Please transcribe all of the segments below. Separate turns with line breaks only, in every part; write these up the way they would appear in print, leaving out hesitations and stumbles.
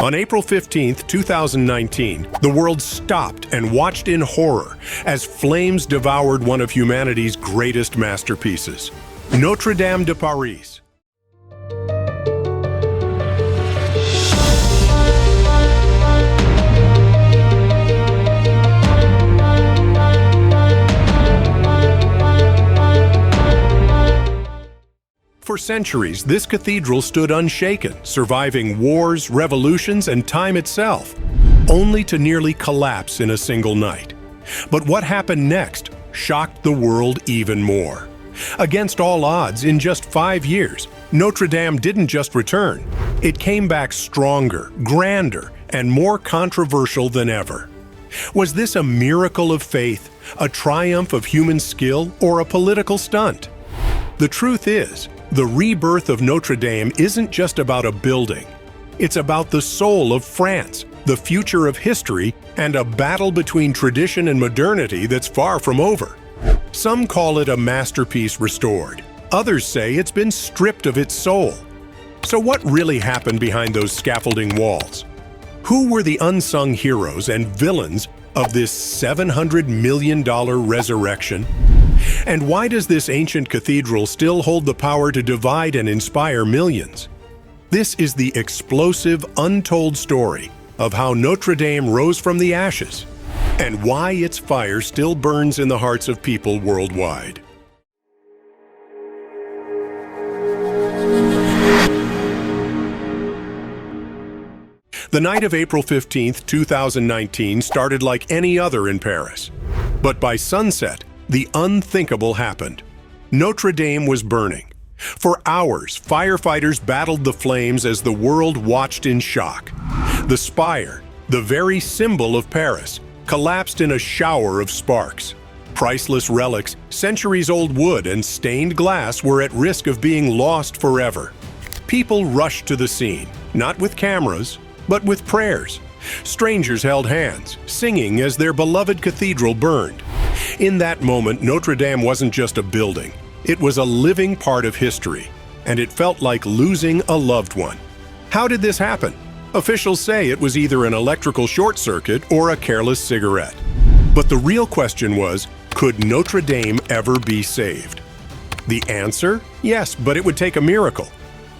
On April 15, 2019, the world stopped and watched in horror as flames devoured one of humanity's greatest masterpieces, Notre Dame de Paris. For centuries, this cathedral stood unshaken, surviving wars, revolutions, and time itself, only to nearly collapse in a single night. But what happened next shocked the world even more. Against all odds, in just 5 years, Notre Dame didn't just return. It came back stronger, grander, and more controversial than ever. Was this a miracle of faith, a triumph of human skill, or a political stunt? The truth is, the rebirth of Notre Dame isn't just about a building. It's about the soul of France, the future of history, and a battle between tradition and modernity that's far from over. Some call it a masterpiece restored. Others say it's been stripped of its soul. So what really happened behind those scaffolding walls? Who were the unsung heroes and villains of this $700 million resurrection? And why does this ancient cathedral still hold the power to divide and inspire millions? This is the explosive, untold story of how Notre Dame rose from the ashes and why its fire still burns in the hearts of people worldwide. The night of April 15, 2019 started like any other in Paris. But by sunset, the unthinkable happened. Notre Dame was burning. For hours, firefighters battled the flames as the world watched in shock. The spire, the very symbol of Paris, collapsed in a shower of sparks. Priceless relics, centuries-old wood, and stained glass were at risk of being lost forever. People rushed to the scene, not with cameras, but with prayers. Strangers held hands, singing as their beloved cathedral burned. In that moment, Notre Dame wasn't just a building. It was a living part of history, and it felt like losing a loved one. How did this happen? Officials say it was either an electrical short circuit or a careless cigarette. But the real question was, could Notre Dame ever be saved? The answer? Yes, but it would take a miracle.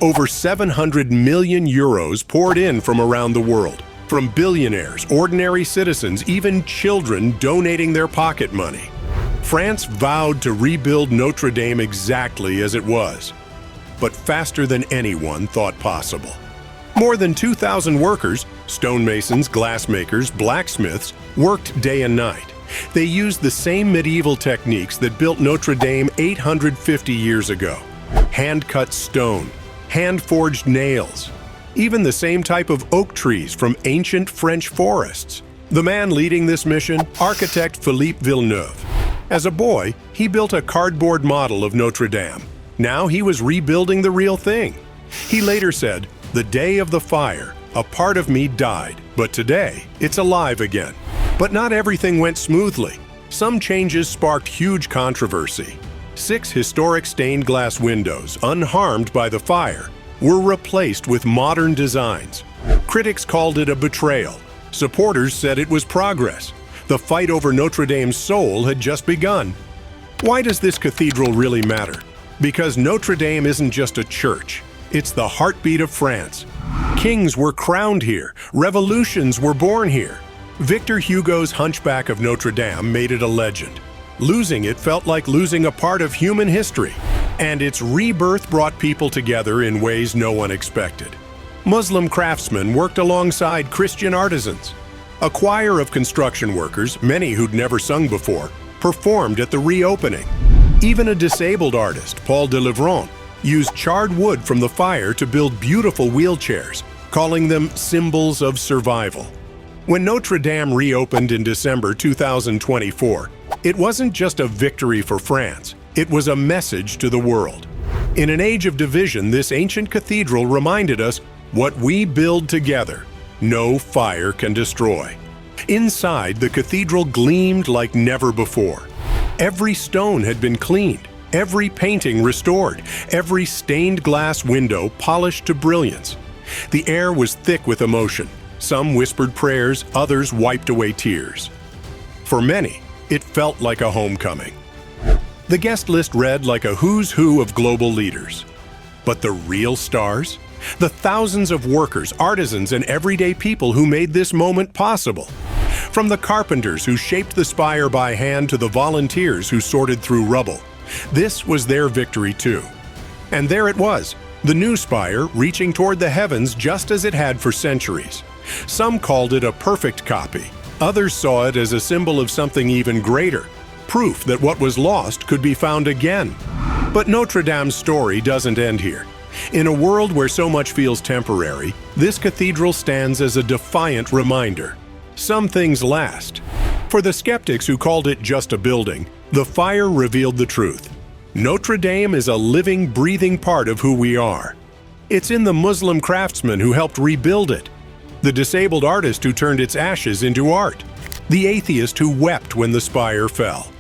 Over 700 million euros poured in from around the world. From billionaires, ordinary citizens, even children donating their pocket money. France vowed to rebuild Notre Dame exactly as it was, but faster than anyone thought possible. More than 2,000 workers, stonemasons, glassmakers, blacksmiths, worked day and night. They used the same medieval techniques that built Notre Dame 850 years ago. Hand-cut stone, hand-forged nails, even the same type of oak trees from ancient French forests. The man leading this mission, architect Philippe Villeneuve. As a boy, he built a cardboard model of Notre Dame. Now he was rebuilding the real thing. He later said, "The day of the fire, a part of me died, but today it's alive again." But not everything went smoothly. Some changes sparked huge controversy. 6 historic stained glass windows, unharmed by the fire, were replaced with modern designs. Critics called it a betrayal. Supporters said it was progress. The fight over Notre Dame's soul had just begun. Why does this cathedral really matter? Because Notre Dame isn't just a church. It's the heartbeat of France. Kings were crowned here. Revolutions were born here. Victor Hugo's Hunchback of Notre Dame made it a legend. Losing it felt like losing a part of human history. And its rebirth brought people together in ways no one expected. Muslim craftsmen worked alongside Christian artisans. A choir of construction workers, many who'd never sung before, performed at the reopening. Even a disabled artist, Paul Delivrant, used charred wood from the fire to build beautiful wheelchairs, calling them symbols of survival. When Notre Dame reopened in December 2024, it wasn't just a victory for France. It was a message to the world. In an age of division, this ancient cathedral reminded us what we build together, no fire can destroy. Inside, the cathedral gleamed like never before. Every stone had been cleaned, every painting restored, every stained glass window polished to brilliance. The air was thick with emotion. Some whispered prayers, others wiped away tears. For many, it felt like a homecoming. The guest list read like a who's who of global leaders. But the real stars? The thousands of workers, artisans, and everyday people who made this moment possible. From the carpenters who shaped the spire by hand to the volunteers who sorted through rubble. This was their victory too. And there it was, the new spire reaching toward the heavens just as it had for centuries. Some called it a perfect copy. Others saw it as a symbol of something even greater, proof that what was lost could be found again. But Notre Dame's story doesn't end here. In a world where so much feels temporary, this cathedral stands as a defiant reminder. Some things last. For the skeptics who called it just a building, the fire revealed the truth. Notre Dame is a living, breathing part of who we are. It's in the Muslim craftsman who helped rebuild it, the disabled artist who turned its ashes into art, the atheist who wept when the spire fell.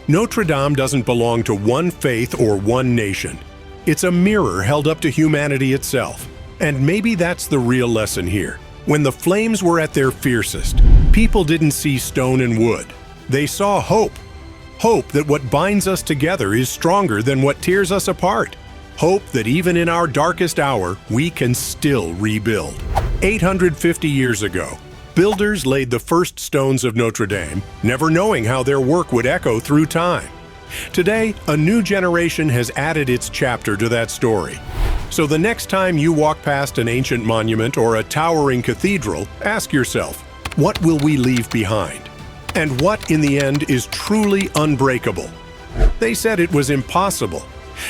Notre Dame doesn't belong to one faith or one nation. It's a mirror held up to humanity itself. And maybe that's the real lesson here. When the flames were at their fiercest, people didn't see stone and wood. They saw hope. Hope that what binds us together is stronger than what tears us apart. Hope that even in our darkest hour, we can still rebuild. 850 years ago, builders laid the first stones of Notre Dame, never knowing how their work would echo through time. Today, a new generation has added its chapter to that story. So the next time you walk past an ancient monument or a towering cathedral, ask yourself, what will we leave behind? And what, in the end, is truly unbreakable? They said it was impossible.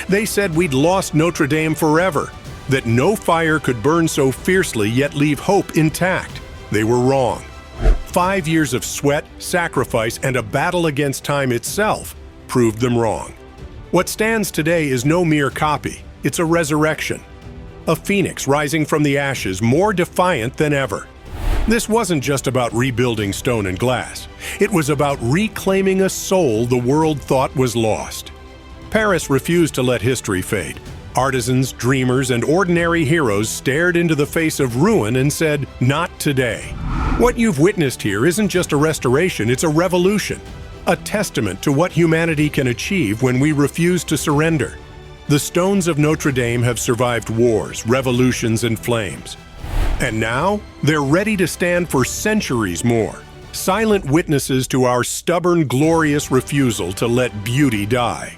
They said we'd lost Notre Dame forever, that no fire could burn so fiercely yet leave hope intact. They were wrong. 5 years of sweat, sacrifice, and a battle against time itself proved them wrong. What stands today is no mere copy. It's a resurrection. A phoenix rising from the ashes, more defiant than ever. This wasn't just about rebuilding stone and glass. It was about reclaiming a soul the world thought was lost. Paris refused to let history fade. Artisans, dreamers, and ordinary heroes stared into the face of ruin and said, "Not today." What you've witnessed here isn't just a restoration, it's a revolution. A testament to what humanity can achieve when we refuse to surrender. The stones of Notre Dame have survived wars, revolutions, and flames. And now, they're ready to stand for centuries more, silent witnesses to our stubborn, glorious refusal to let beauty die.